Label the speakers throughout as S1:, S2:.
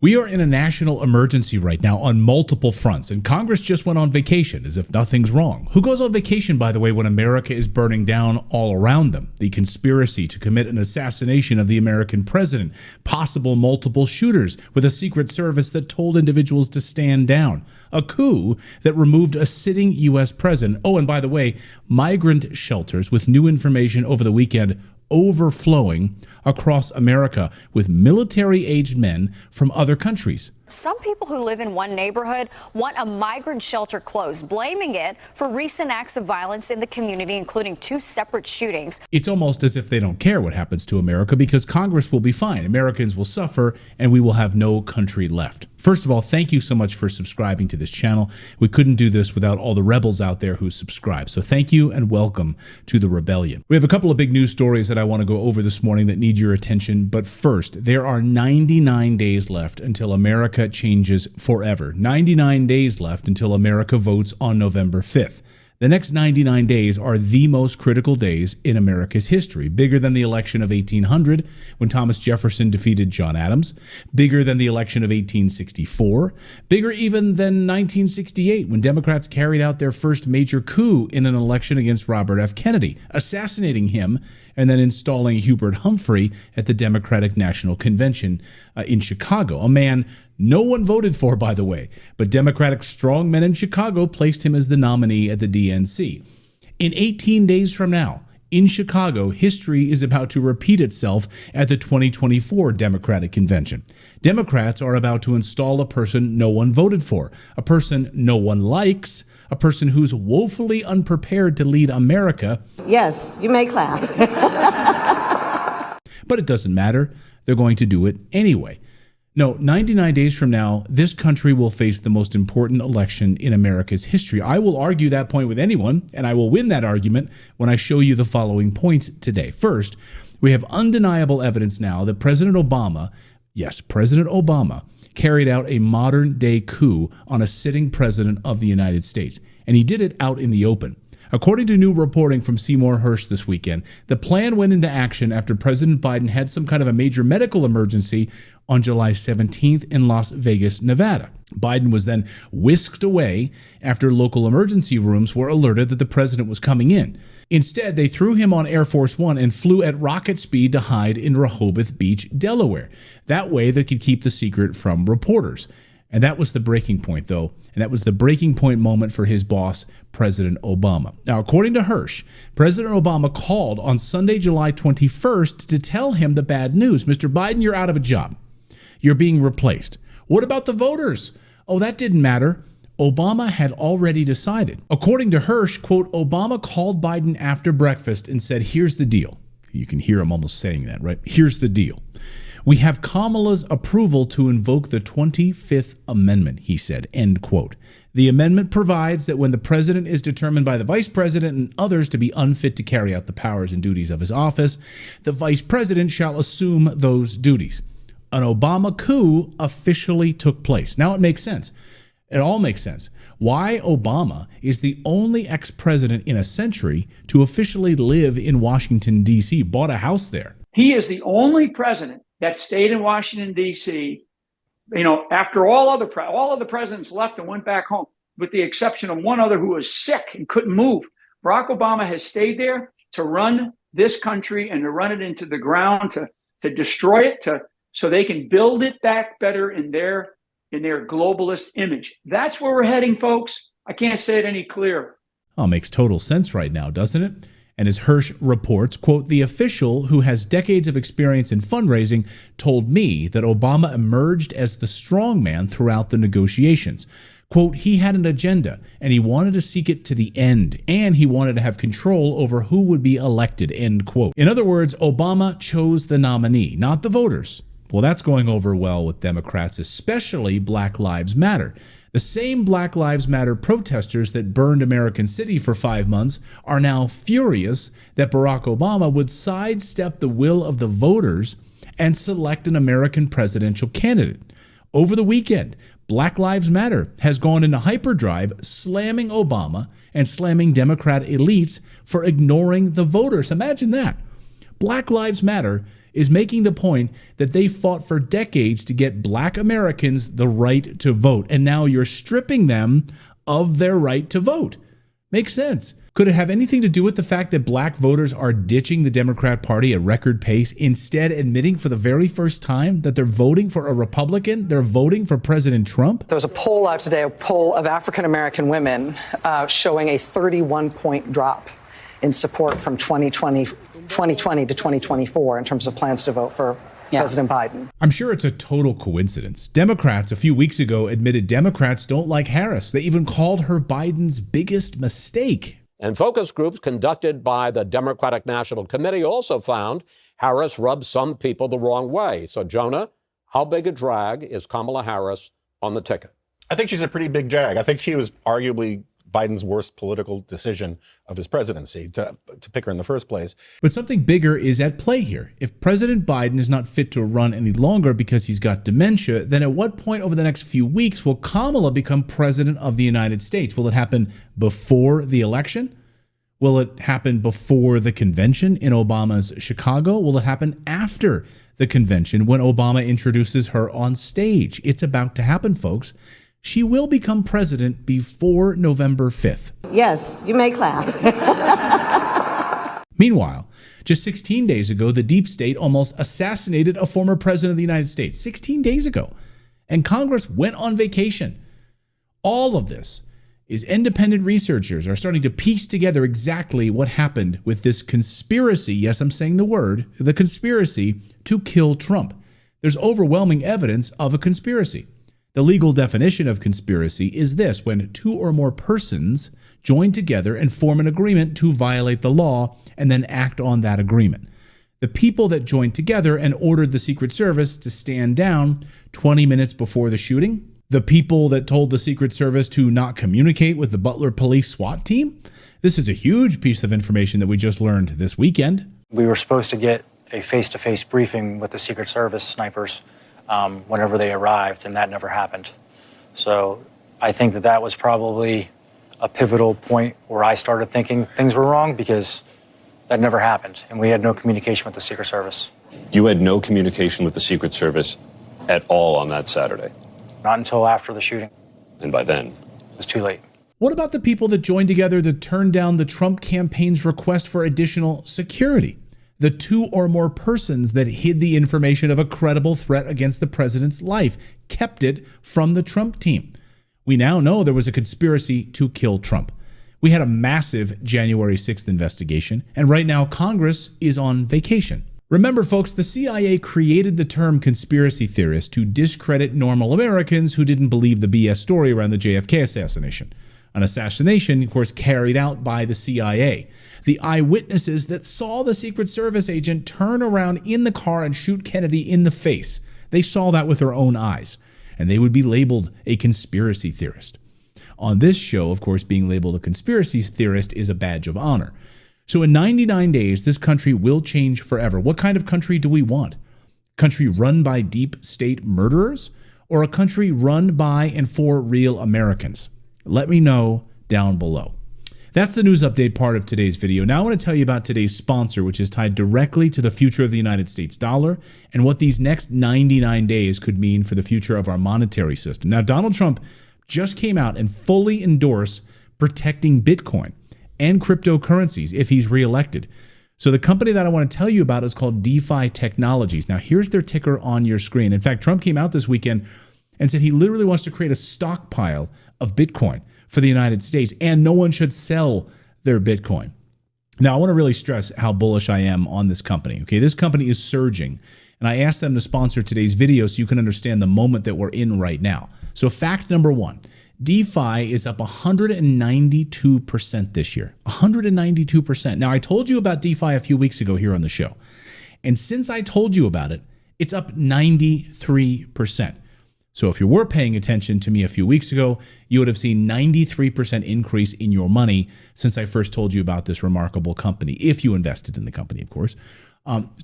S1: We are in a national emergency right now on multiple fronts, and Congress just went on vacation as if nothing's wrong. Who goes on vacation, by the way, when America is burning down all around them? The conspiracy to commit an assassination of the American president, possible multiple shooters with a Secret Service that told individuals to stand down, a coup that removed a sitting U.S. president. Oh, and by the way, migrant shelters with new information over the weekend overflowing across America with military-aged men from other countries.
S2: Some people who live in one neighborhood want a migrant shelter closed, blaming it for recent acts of violence in the community, including 2 separate shootings.
S1: It's almost as if they don't care what happens to America because Congress will be fine. Americans will suffer and we will have no country left. First of all, thank you so much for subscribing to this channel. We couldn't do this without all the rebels out there who subscribe. So thank you and welcome to the rebellion. We have a couple of big news stories that I want to go over this morning that need your attention. But first, there are 99 days left until America changes forever. 99 days left until America votes on November 5th. The next 99 days are the most critical days in America's history, bigger than the election of 1800 when Thomas Jefferson defeated John Adams, bigger than the election of 1864, bigger even than 1968 when Democrats carried out their first major coup in an election against Robert F. Kennedy, assassinating him and then installing Hubert Humphrey at the Democratic National Convention in Chicago, a man no one voted for, by the way, but Democratic strongmen in Chicago placed him as the nominee at the DNC. In 18 days from now, in Chicago, history is about to repeat itself at the 2024 Democratic Convention. Democrats are about to install a person no one voted for, a person no one likes, a person who's woefully unprepared to lead America.
S3: Yes, you may clap.
S1: But it doesn't matter. They're going to do it anyway. No, 99 days from now, this country will face the most important election in America's history. I will argue that point with anyone, and I will win that argument when I show you the following points today. First, we have undeniable evidence now that President Obama, yes, President Obama, carried out a modern-day coup on a sitting president of the United States, and he did it out in the open. According to new reporting from Seymour Hersh this weekend, the plan went into action after President Biden had some kind of a major medical emergency on July 17th in Las Vegas, Nevada. Biden was then whisked away after local emergency rooms were alerted that the president was coming in. Instead, they threw him on Air Force One and flew at rocket speed to hide in Rehoboth Beach, Delaware. That way, they could keep the secret from reporters. And that was the breaking point, though. And that was the breaking point moment for his boss, President Obama. Now, according to Hersh, President Obama called on Sunday, July 21st to tell him the bad news. Mr. Biden, you're out of a job. You're being replaced. What about the voters? Oh, that didn't matter. Obama had already decided. According to Hersh, quote, Obama called Biden after breakfast and said, here's the deal. You can hear him almost saying that, right? Here's the deal. We have Kamala's approval to invoke the 25th Amendment, he said, end quote. The amendment provides that when the president is determined by the vice president and others to be unfit to carry out the powers and duties of his office, the vice president shall assume those duties. An Obama coup officially took place. Now it makes sense. It all makes sense. Why Obama is the only ex-president in a century to officially live in Washington, D.C., bought a house there.
S4: He is the only president that stayed in Washington, D.C., after all other presidents left and went back home, with the exception of one other who was sick and couldn't move. Barack Obama has stayed there to run this country and to run it into the ground, to destroy it, so they can build it back better in their globalist image. That's where we're heading, folks. I can't say it any clearer.
S1: Oh, makes total sense right now, doesn't it? And as Hersh reports, quote, the official who has decades of experience in fundraising told me that Obama emerged as the strongman throughout the negotiations. Quote, he had an agenda and he wanted to seek it to the end, and he wanted to have control over who would be elected, end quote. In other words, Obama chose the nominee, not the voters. Well, that's going over well with Democrats, especially Black Lives Matter. The same Black Lives Matter protesters that burned American City for 5 months are now furious that Barack Obama would sidestep the will of the voters and select an American presidential candidate. Over the weekend, Black Lives Matter has gone into hyperdrive, slamming Obama and slamming Democrat elites for ignoring the voters. Imagine that. Black Lives Matter is making the point that they fought for decades to get black Americans the right to vote, and now you're stripping them of their right to vote. Makes sense. Could it have anything to do with the fact that black voters are ditching the Democrat Party at record pace, instead admitting for the very first time that they're voting for a Republican? They're voting for President Trump?
S3: There was a poll out today, a poll of African-American women showing a 31-point drop in support from 2020 to 2024 in terms of plans to vote for President Biden.
S1: I'm sure it's a total coincidence. Democrats a few weeks ago admitted Democrats don't like Harris. They even called her Biden's biggest mistake.
S5: And focus groups conducted by the Democratic National Committee also found Harris rubbed some people the wrong way. So, Jonah, how big a drag is Kamala Harris on the ticket?
S6: I think she's a pretty big drag. I think she was arguably Biden's worst political decision of his presidency to pick her in the first place.
S1: But something bigger is at play here. If President Biden is not fit to run any longer because he's got dementia, then at what point over the next few weeks will Kamala become president of the United States? Will it happen before the election? Will it happen before the convention in Obama's Chicago? Will it happen after the convention when Obama introduces her on stage? It's about to happen, folks. She will become president before November 5th.
S7: Yes, you may clap.
S1: Meanwhile, just 16 days ago, the deep state almost assassinated a former president of the United States. 16 days ago. And Congress went on vacation. All of this is independent researchers are starting to piece together exactly what happened with this conspiracy. Yes, I'm saying the word, the conspiracy to kill Trump. There's overwhelming evidence of a conspiracy. The legal definition of conspiracy is this: when two or more persons join together and form an agreement to violate the law and then act on that agreement. The people that joined together and ordered the Secret Service to stand down 20 minutes before the shooting, the people that told the Secret Service to not communicate with the Butler Police SWAT team. This is a huge piece of information that we just learned this weekend.
S8: We were supposed to get a face-to-face briefing with the Secret Service snipers whenever they arrived, and that never happened. So I think that was probably a pivotal point where I started thinking things were wrong, because that never happened, and we had no communication with the Secret Service.
S9: You had no communication with the Secret Service at all on that Saturday?
S8: Not until after the shooting.
S9: And by then?
S8: It was too late.
S1: What about the people that joined together to turn down the Trump campaign's request for additional security? The two or more persons that hid the information of a credible threat against the president's life, kept it from the Trump team. We now know there was a conspiracy to kill Trump. We had a massive January 6th investigation, and right now Congress is on vacation. Remember, folks, the CIA created the term conspiracy theorist to discredit normal Americans who didn't believe the BS story around the JFK assassination. An assassination, of course, carried out by the CIA. The eyewitnesses that saw the Secret Service agent turn around in the car and shoot Kennedy in the face. They saw that with their own eyes, and they would be labeled a conspiracy theorist. On this show, of course, being labeled a conspiracy theorist is a badge of honor. So in 99 days, this country will change forever. What kind of country do we want? A country run by deep state murderers, or a country run by and for real Americans? Let me know down below. That's the news update part of today's video. Now I want to tell you about today's sponsor, which is tied directly to the future of the United States dollar and what these next 99 days could mean for the future of our monetary system. Now, Donald Trump just came out and fully endorsed protecting Bitcoin and cryptocurrencies if he's reelected. So the company that I want to tell you about is called Defi Technologies. Now, here's their ticker on your screen. In fact, Trump came out this weekend and said he literally wants to create a stockpile of Bitcoin for the United States, and no one should sell their Bitcoin. Now, I want to really stress how bullish I am on this company. Okay, this company is surging, and I asked them to sponsor today's video so you can understand the moment that we're in right now. So fact number one, DeFi is up 192% this year. 192%. Now, I told you about DeFi a few weeks ago here on the show, and since I told you about it, it's up 93%. So if you were paying attention to me a few weeks ago, you would have seen 93% increase in your money since I first told you about this remarkable company, if you invested in the company, of course.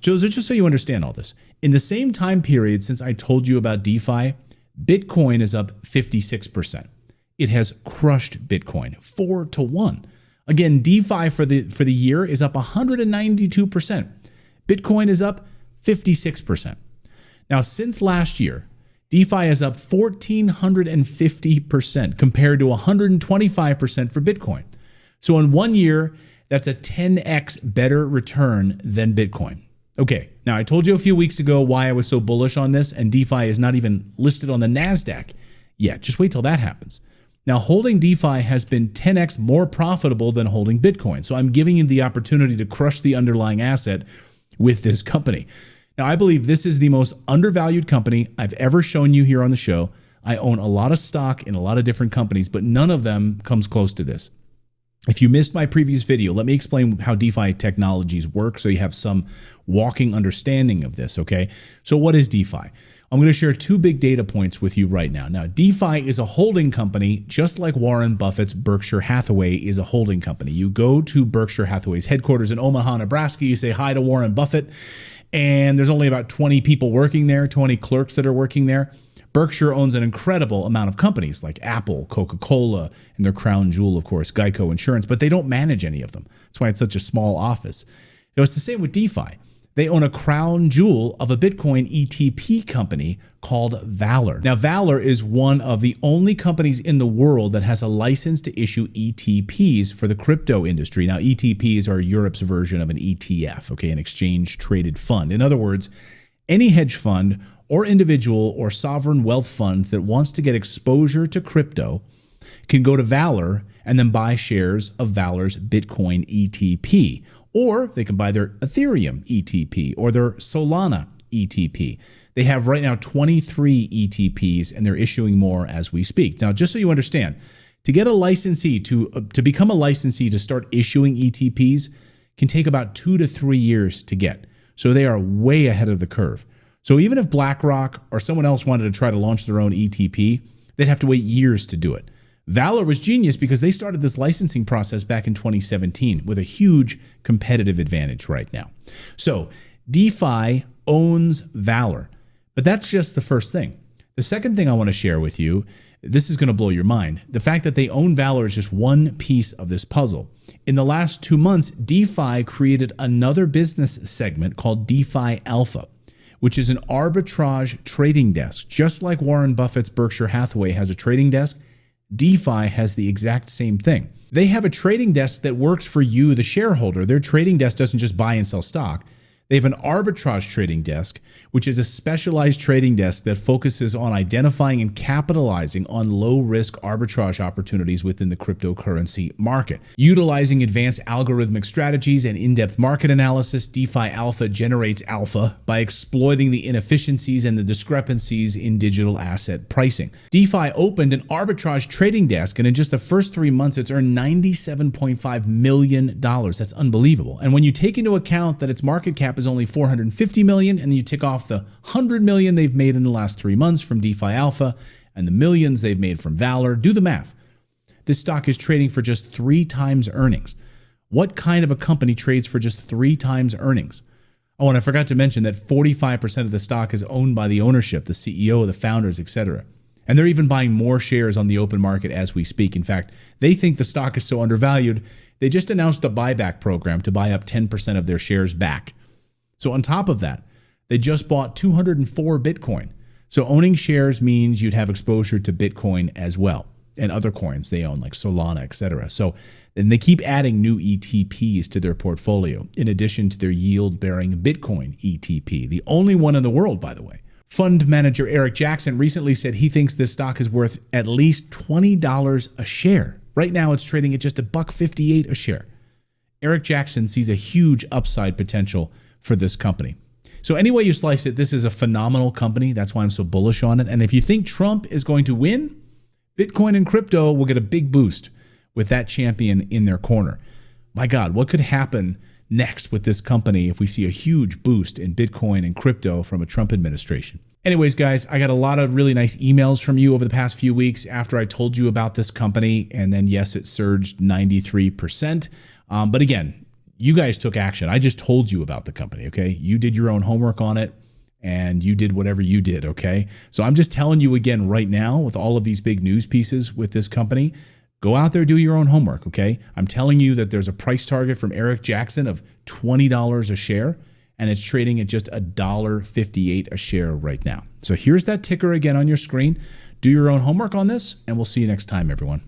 S1: Just so you understand all this, in the same time period since I told you about DeFi, Bitcoin is up 56%. It has crushed Bitcoin 4-1. Again, DeFi for the year is up 192%. Bitcoin is up 56%. Now, since last year, DeFi is up 1,450% compared to 125% for Bitcoin. So in 1 year, that's a 10x better return than Bitcoin. Okay, now I told you a few weeks ago why I was so bullish on this, and DeFi is not even listed on the NASDAQ yet. Just wait till that happens. Now, holding DeFi has been 10x more profitable than holding Bitcoin. So I'm giving you the opportunity to crush the underlying asset with this company. Now, I believe this is the most undervalued company I've ever shown you here on the show. I own a lot of stock in a lot of different companies, but none of them comes close to this. If you missed my previous video, let me explain how Defi Technologies work so you have some walking understanding of this, okay? So what is DeFi? I'm going to share two big data points with you right now. Now, DeFi is a holding company, just like Warren Buffett's Berkshire Hathaway is a holding company. You go to Berkshire Hathaway's headquarters in Omaha, Nebraska, you say hi to Warren Buffett, and there's only about 20 people working there, 20 clerks that are working there. Berkshire owns an incredible amount of companies like Apple, Coca-Cola, and their crown jewel, of course, Geico Insurance, but they don't manage any of them. That's why it's such a small office. It's the same with DeFi. They own a crown jewel of a Bitcoin ETP company called Valor. Now, Valor is one of the only companies in the world that has a license to issue ETPs for the crypto industry. Now, ETPs are Europe's version of an ETF, okay, an exchange-traded fund. In other words, any hedge fund or individual or sovereign wealth fund that wants to get exposure to crypto can go to Valor and then buy shares of Valor's Bitcoin ETP. Or they can buy their Ethereum ETP or their Solana ETP. They have right now 23 ETPs, and they're issuing more as we speak. Now, just so you understand, to get a licensee to become a licensee to start issuing ETPs can take about 2 to 3 years to get. So they are way ahead of the curve. So even if BlackRock or someone else wanted to try to launch their own ETP, they'd have to wait years to do it. Valor was genius because they started this licensing process back in 2017 with a huge competitive advantage right now. So DeFi owns Valor, but that's just the first thing. The second thing I want to share with you, this is going to blow your mind. The fact that they own Valor is just one piece of this puzzle. In the last 2 months, DeFi created another business segment called DeFi Alpha, which is an arbitrage trading desk. Just like Warren Buffett's Berkshire Hathaway has a trading desk, DeFi has the exact same thing. They have a trading desk that works for you, the shareholder. Their trading desk doesn't just buy and sell stock. They have an arbitrage trading desk, which is a specialized trading desk that focuses on identifying and capitalizing on low-risk arbitrage opportunities within the cryptocurrency market. Utilizing advanced algorithmic strategies and in-depth market analysis, DeFi Alpha generates alpha by exploiting the inefficiencies and the discrepancies in digital asset pricing. DeFi opened an arbitrage trading desk, and in just the first 3 months, it's earned $97.5 million. That's unbelievable. And when you take into account that its market cap is only $450 million, and then you tick off the $100 million they've made in the last 3 months from DeFi Alpha and the millions they've made from Valor, do the math. This stock is trading for just 3 times earnings. What kind of a company trades for just 3 times earnings? Oh, and I forgot to mention that 45% of the stock is owned by the ownership, the CEO, the founders, etc. And they're even buying more shares on the open market as we speak. In fact, they think the stock is so undervalued, they just announced a buyback program to buy up 10% of their shares back. So on top of that, they just bought 204 Bitcoin. So owning shares means you'd have exposure to Bitcoin as well and other coins they own like Solana, etc. So and they keep adding new ETPs to their portfolio in addition to their yield-bearing Bitcoin ETP, the only one in the world, by the way. Fund manager Eric Jackson recently said he thinks this stock is worth at least $20 a share. Right now it's trading at just $1.58 a share. Eric Jackson sees a huge upside potential for this company. So any way you slice it, this is a phenomenal company. That's why I'm so bullish on it. And if you think Trump is going to win, Bitcoin and crypto will get a big boost with that champion in their corner. My God, what could happen next with this company if we see a huge boost in Bitcoin and crypto from a Trump administration? Anyways, guys, I got a lot of really nice emails from you over the past few weeks after I told you about this company. And then, yes, it surged 93%. But again, you guys took action. I just told you about the company, okay? You did your own homework on it, and you did whatever you did, okay? So I'm just telling you again right now with all of these big news pieces with this company, go out there, do your own homework, okay? I'm telling you that there's a price target from Eric Jackson of $20 a share, and it's trading at just $1.58 a share right now. So here's that ticker again on your screen. Do your own homework on this, and we'll see you next time, everyone.